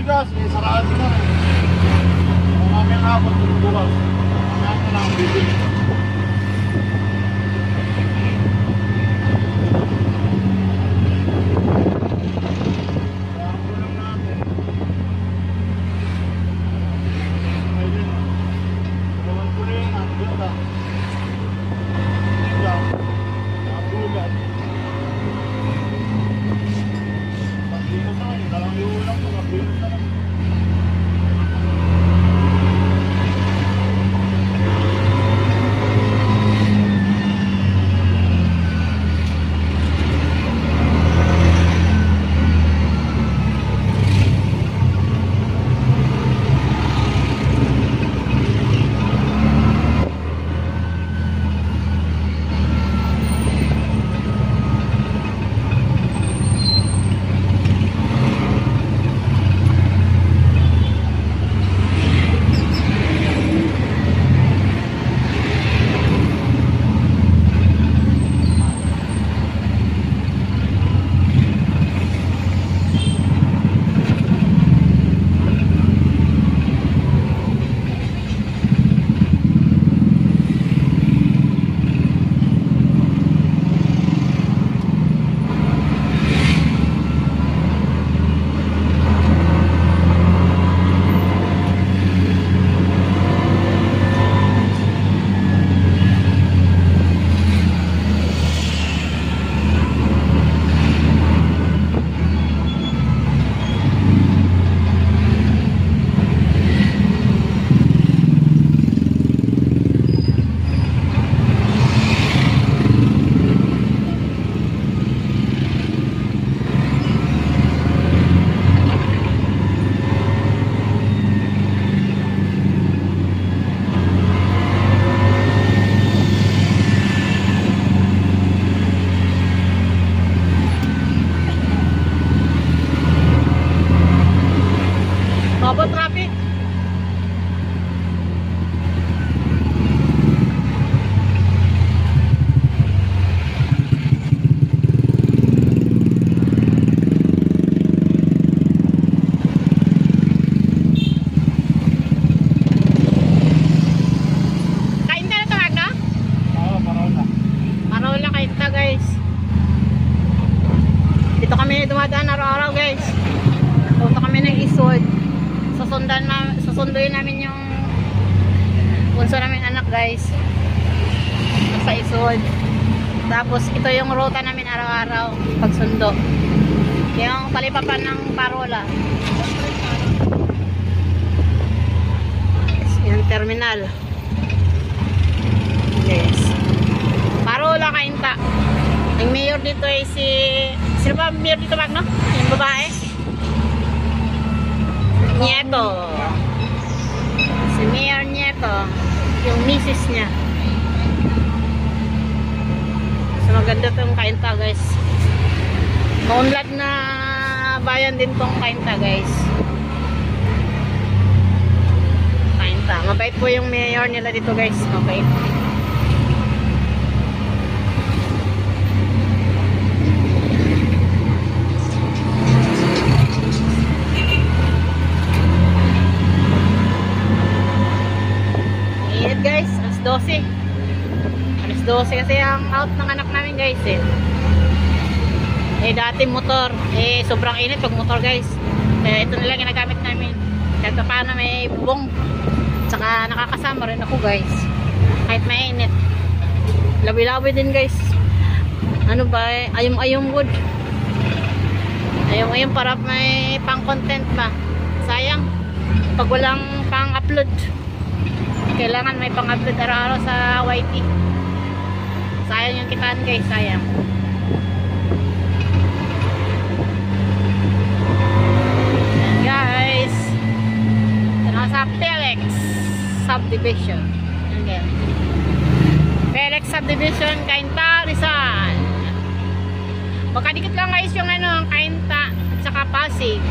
bigas, eh, sarado na rin. Mamayang hapon, bukas. Mamayang na lang bibili. dumadaan araw-araw guys. Punta kami ng Isod. Susunduin namin yung bunso namin anak guys. Sa Isod. Tapos ito yung ruta namin araw-araw pagsundo. Yung palipapan ng Parola. Yung terminal. Yes. Parola Cainta. Ang mayor dito ay sino ba mayor dito Magno? Yung babae? Nieto. Si Mayor Nieto. Yung misis niya. So maganda itong Cainta guys. Maunlad na bayan din tong Cainta guys. Cainta. Mabait po yung mayor nila dito guys. Mabait. Init guys. Alas 12. Alas 12 kasi ang out ng anak namin guys eh. Dati motor, sobrang init pag motor guys. Ito na lang ginagamit namin. Kahit paano may bubong. Tsaka nakakasama rin ako guys. Kahit mainit. Labi-labi din guys. Ano ba ayom-ayom wood. Ayom-ayom para may pang-content ba. Sayang. Pag walang pang-upload. Kailangan may pang-upload araw-araw sa YT. Sayang yung kitaan guys. Sayang. Guys, ito na sa Pelex Subdivision. Okay. Pelex Subdivision, Cainta, Rizal. Magkadikit lang guys yung ano, Cainta at saka Pasig.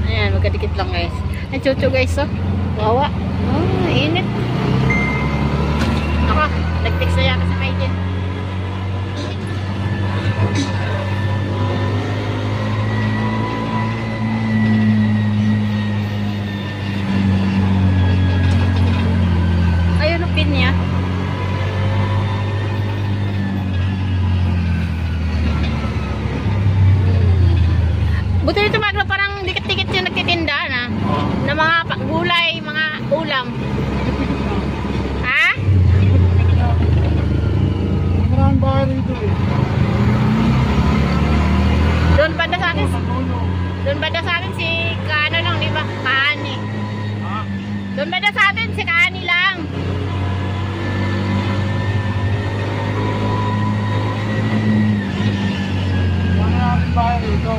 Ayan, magkadikit lang guys. Ay, chuchu guys, oh. Wawa. Oh, init. Ako, nag-text na yata sa Maiden. Buti dito Magno, parang dikit-dikit yung nagtitinda na. Na mga gulay, mga ulam. Ha? Maraming bahay rito eh. Doon banda sa atin, Sa dulo. doon banda sa atin si Kaano lang, di ba? Kaani. Ha? Doon banda sa atin si Kaani lang. Maraming bahay rito.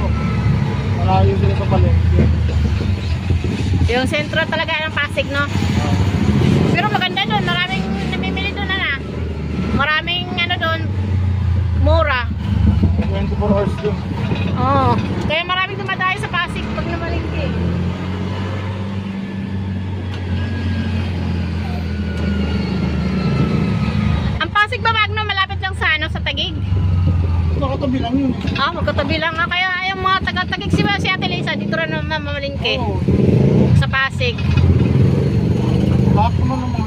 Malayo sila sa palengke. Yung sentro talaga ng Pasig, no? Pero maganda doon, maraming namimili doon na. Maraming ano doon, mura. 24 hours dun. Oo. Kaya maraming dumadayo sa Pasig pag namalingki. Ang Pasig ba Magno, malapit lang sa ano, sa Taguig? Nakatabi lang yun eh. Ah, magkatabi lang nga. Kaya yung mga taga-Taguig si Ate Lisa, dito rin naman mamalingki. Oo. Sa Pasig. Lahat naman ng mga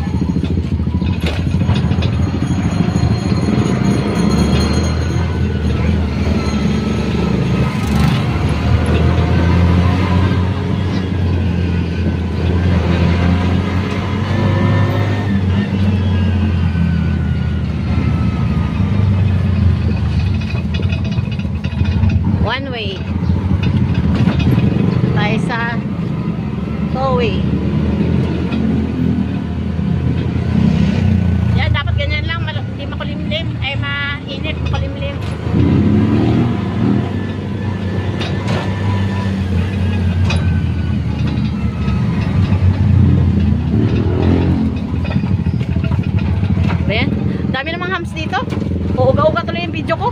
One way. Tayo sa two-way. Yan, dapat ganyan lang. Hindi makulimlim. Ay, mainit, makulimlim. Ayan. Dami namang hams dito. Uuga-uga tuloy yung video ko.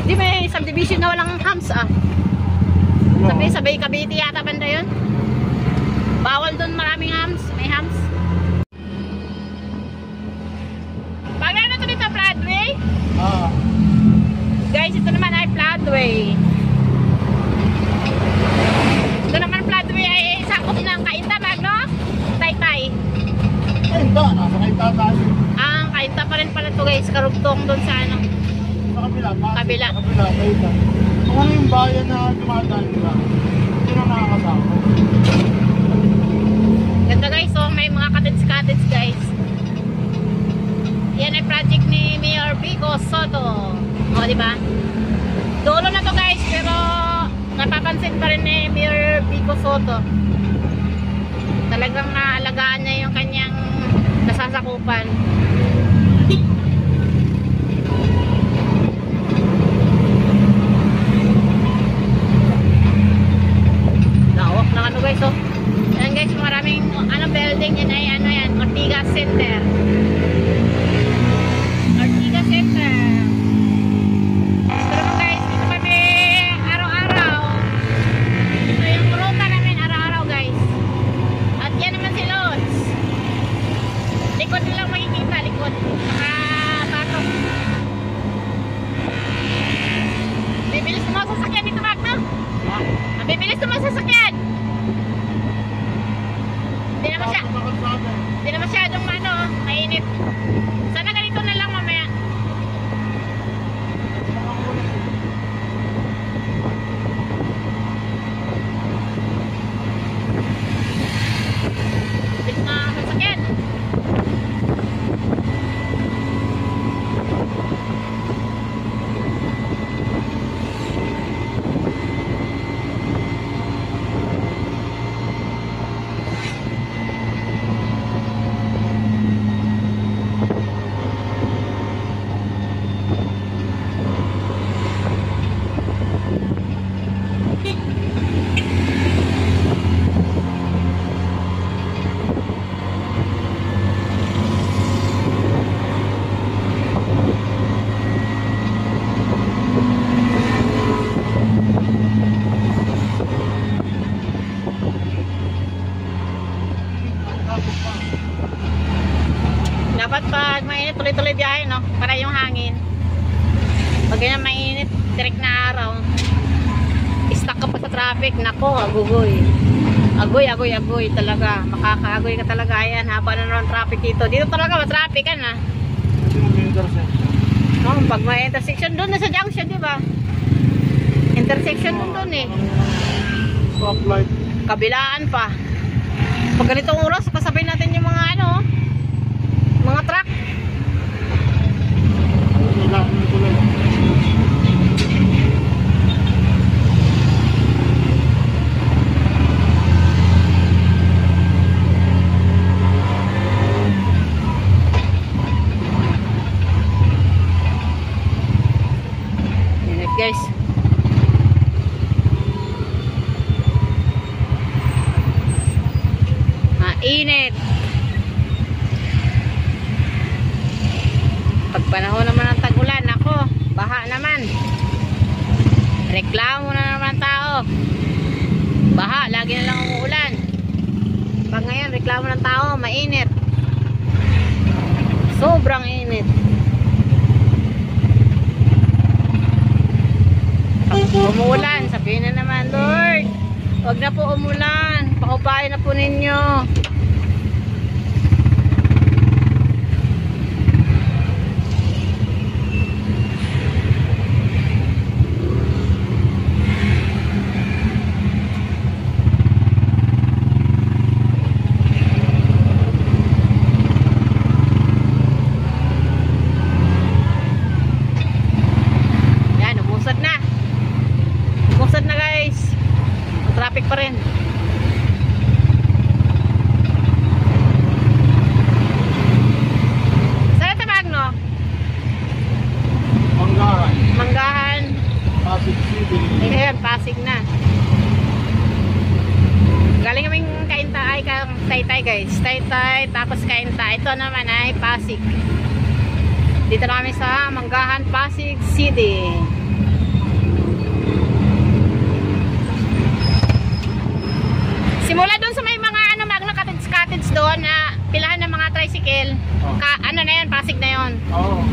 Di may subdivision na walang hams ah. Sabay Cavite yata banda yun. Bawal doon maraming hams. May hams. Pag ano to dito, Floodway? Ah. Guys, ito naman ay Floodway. Ito naman Floodway ay sakop ng Kainta, Magno? Taytay. Kainta, nasa Kainta tayo. Ang Kainta pa rin pala to guys. Karugtong doon sa ano. Sa kabila. Kabila. Sa kabila, Kainta. Kung ano yung bayan na dumadaan nila, hindi na nakakasama. Ganda guys, so may mga cottage guys. Yan ay project ni Mayor Vico Soto. O, di ba? Dulo na to guys, pero napapansin pa rin ni Mayor Vico Soto. Talagang naalagaan niya yung kanyang nasasakupan. Lawak na ano guys, oh. Ayan guys, maraming ano building yan ay ano yan, Ortigas Center. Ortigas Center. Pero guys, dito kami araw-araw. Ito yung ruta namin araw-araw guys. At yan naman si Lods. Likod nyo lang makikita, likod. Nakabatok. Bibilis mo ang sasakyan dito, Magno. Bibilis mo ang sasakyan. Hindi na masyadong ano, mainit. Sana ganito na lang mamaya. Bilis na sasakyan. Dapat pag mainit, tuloy-tuloy biyahe, no? Para yung hangin. Pag ganyan mainit, direct na araw. Stuck ka pa sa traffic. Nako, agugoy. Agoy talaga. Makakaagoy ka talaga. Ayan, haba na naman traffic dito. Dito talaga ma-traffic ka na. Kasi may intersection. Oh, pag may intersection doon na sa junction, di ba? Intersection doon eh. Stoplight. Kabilaan pa. Pag ganitong oras, kasabay natin yung mga ano, mga truck. Kailangan mo tuloy. Init guys. Init. Pag panahon naman ng tag-ulan, ako, baha naman. Reklamo na naman tao. Baha, lagi na lang umuulan. Pag ngayon, reklamo ng tao, mainit. Sobrang init. Pag umuulan, sabihin na naman, Lord, huwag na po umulan. Pakupain na po ninyo. Yan, umusad na. Umusad na guys. Traffic pa rin. Saan tabag no? Manggahan. Manggahan. Pasig City. Ayan, Pasig na. Galing kaming Kainta ay Taytay guys. Taytay, tapos Kainta. Ito naman ay Pasig. Dito na kami sa Manggahan, Pasig City. Simula doon sa may mga ano, Magna Cottage doon na pilahan ng mga tricycle. Oh. Ano na yan, Pasig na yon. Oo.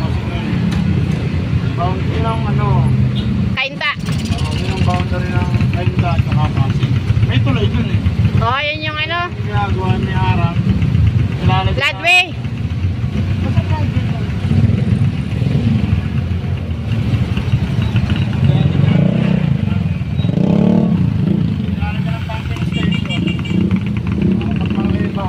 Pasig na yun. Boundary ng ano. Kainta. Yun ang boundary ng Kainta at saka Pasig. May tuloy dun eh. Oh, yun yung ano, Yung ginagawa may harang. Ilalagay sa- Gladway. Basta Gladway lang. Ilalagay ng pumping station. Pag mga iba,